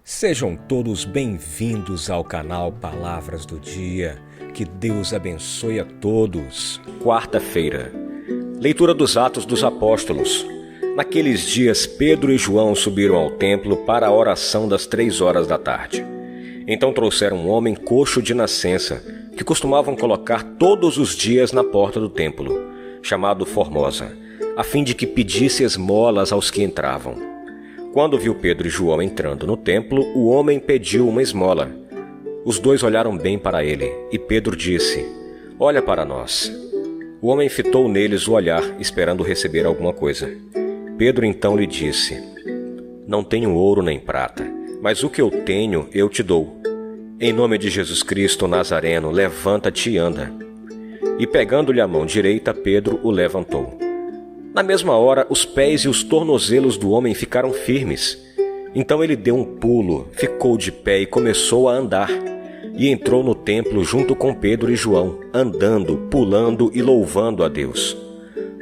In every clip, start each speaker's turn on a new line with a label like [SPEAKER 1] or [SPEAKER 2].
[SPEAKER 1] Sejam todos bem-vindos ao canal Palavras do Dia. Que Deus abençoe a todos. Quarta-feira. Leitura dos Atos dos Apóstolos. Naqueles dias, Pedro e João subiram ao templo para a oração das 3 da tarde. Então trouxeram um homem coxo de nascença, que costumavam colocar todos os dias na porta do templo, chamado Formosa, a fim de que pedisse esmolas aos que entravam. Quando viu Pedro e João entrando no templo, o homem pediu uma esmola. Os dois olharam bem para ele, e Pedro disse: "Olha para nós." O homem fitou neles o olhar, esperando receber alguma coisa. Pedro então lhe disse: "Não tenho ouro nem prata, mas o que eu tenho eu te dou. Em nome de Jesus Cristo Nazareno, levanta-te e anda." E pegando-lhe a mão direita, Pedro o levantou. Na mesma hora, os pés e os tornozelos do homem ficaram firmes. Então ele deu um pulo, ficou de pé e começou a andar. E entrou no templo junto com Pedro e João, andando, pulando e louvando a Deus.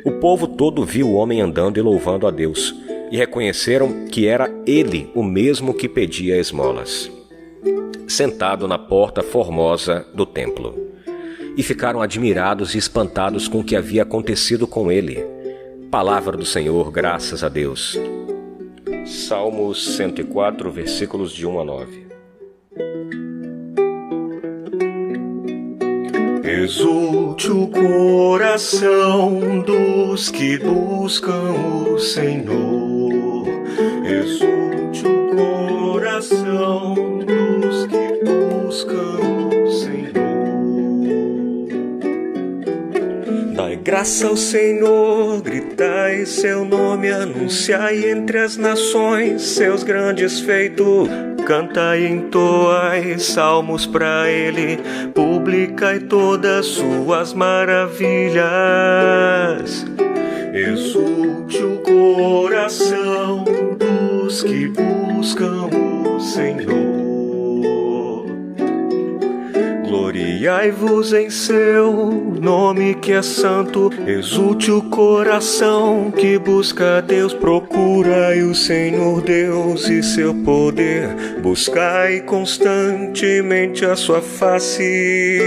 [SPEAKER 1] O povo todo viu o homem andando e louvando a Deus, e reconheceram que era ele o mesmo que pedia esmolas, sentado na porta formosa do templo. E ficaram admirados e espantados com o que havia acontecido com ele. Palavra do Senhor, graças a Deus. Salmos 104, versículos de 1 a 9.
[SPEAKER 2] Exulte o coração dos que buscam o Senhor. Exulte o coração dos que buscam o Senhor. Dai graça ao Senhor, gritai seu nome, anunciai entre as nações seus grandes feitos. Cantai e entoai salmos para ele, publicai todas suas maravilhas. Exulte o coração dos que buscam o Senhor. Gloriai-vos em seu nome que é santo. Exulte o coração que busca a Deus. Procurai o Senhor Deus e seu poder. Buscai constantemente a sua face.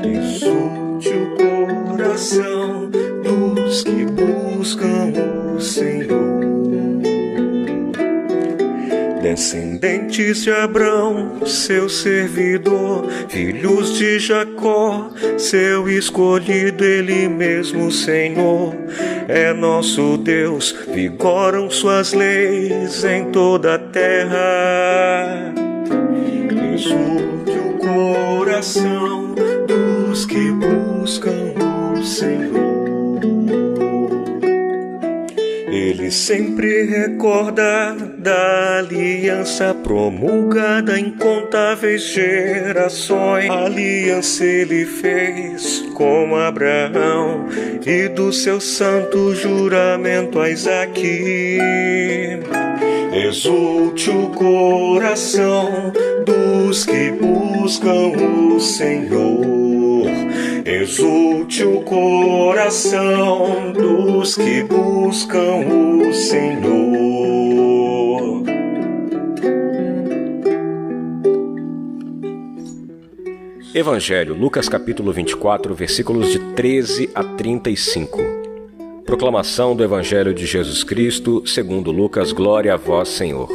[SPEAKER 2] Exulte o coração dos que buscam o Senhor. Descendentes de Abrão, seu servidor, filhos de Jacó, seu escolhido, ele mesmo, Senhor, é nosso Deus, vigoram suas leis em toda a terra. Exulte o coração dos que buscam o Senhor. Ele sempre recorda da aliança promulgada em incontáveis gerações. A aliança ele fez com Abraão e do seu santo juramento a Isaque. Exulte o coração dos que buscam o Senhor. Exulte o coração dos que buscam o Senhor.
[SPEAKER 1] Evangelho, Lucas capítulo 24, versículos de 13 a 35. Proclamação do Evangelho de Jesus Cristo, segundo Lucas, glória a vós, Senhor.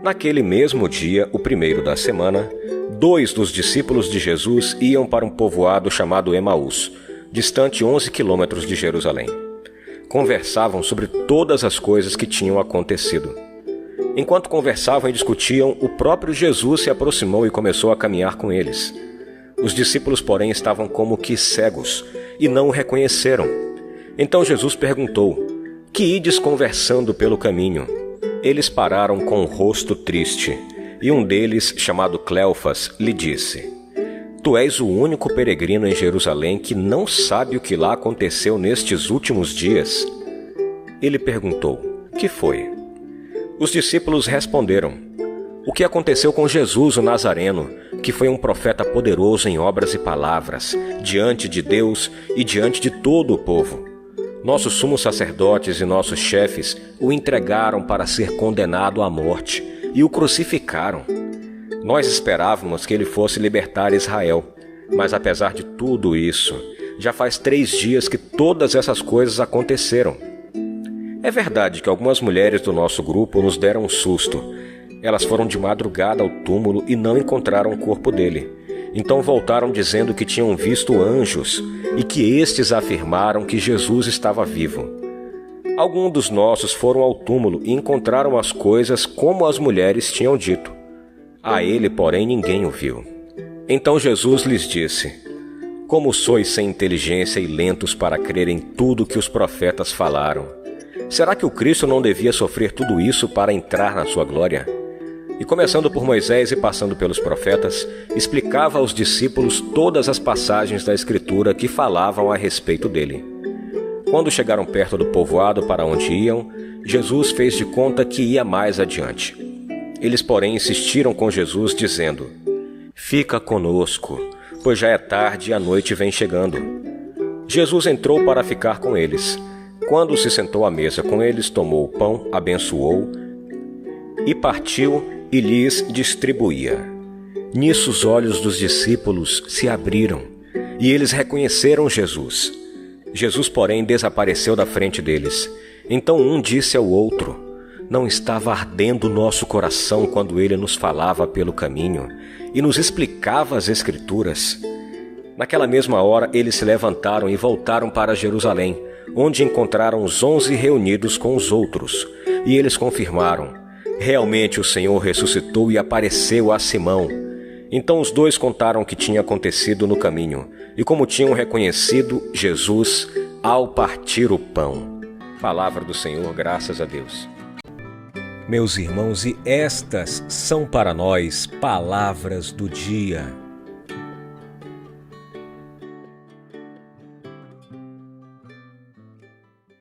[SPEAKER 1] Naquele mesmo dia, o primeiro da semana, 2 dos discípulos de Jesus iam para um povoado chamado Emaús, distante 11 quilômetros de Jerusalém. Conversavam sobre todas as coisas que tinham acontecido. Enquanto conversavam e discutiam, o próprio Jesus se aproximou e começou a caminhar com eles. Os discípulos, porém, estavam como que cegos e não o reconheceram. Então Jesus perguntou: "Que ides conversando pelo caminho?" Eles pararam com o rosto triste. E um deles, chamado Cleofas, lhe disse: "Tu és o único peregrino em Jerusalém que não sabe o que lá aconteceu nestes últimos dias?" Ele perguntou: "Que foi?" Os discípulos responderam: "O que aconteceu com Jesus o Nazareno, que foi um profeta poderoso em obras e palavras, diante de Deus e diante de todo o povo. Nossos sumos sacerdotes e nossos chefes o entregaram para ser condenado à morte, e o crucificaram. Nós esperávamos que ele fosse libertar Israel, mas apesar de tudo isso, já faz 3 dias que todas essas coisas aconteceram. É verdade que algumas mulheres do nosso grupo nos deram um susto. Elas foram de madrugada ao túmulo e não encontraram o corpo dele. Então voltaram dizendo que tinham visto anjos e que estes afirmaram que Jesus estava vivo. Alguns dos nossos foram ao túmulo e encontraram as coisas como as mulheres tinham dito. A ele, porém, ninguém o viu. Então Jesus lhes disse: Como sois sem inteligência e lentos para crer em tudo que os profetas falaram? Será que o Cristo não devia sofrer tudo isso para entrar na sua glória? E começando por Moisés e passando pelos profetas, explicava aos discípulos todas as passagens da Escritura que falavam a respeito dele. Quando chegaram perto do povoado para onde iam, Jesus fez de conta que ia mais adiante. Eles, porém, insistiram com Jesus, dizendo: Fica conosco, pois já é tarde e a noite vem chegando. Jesus entrou para ficar com eles. Quando se sentou à mesa com eles, tomou o pão, abençoou e partiu e lhes distribuía. Nisso os olhos dos discípulos se abriram e eles reconheceram Jesus. Jesus, porém, desapareceu da frente deles. Então um disse ao outro: Não estava ardendo o nosso coração quando ele nos falava pelo caminho e nos explicava as Escrituras? Naquela mesma hora eles se levantaram e voltaram para Jerusalém, onde encontraram os 11 reunidos com os outros, e eles confirmaram: Realmente o Senhor ressuscitou e apareceu a Simão. Então os dois contaram o que tinha acontecido no caminho e como tinham reconhecido Jesus ao partir o pão. Palavra do Senhor, graças a Deus.
[SPEAKER 2] Meus irmãos, e estas são para nós palavras do dia.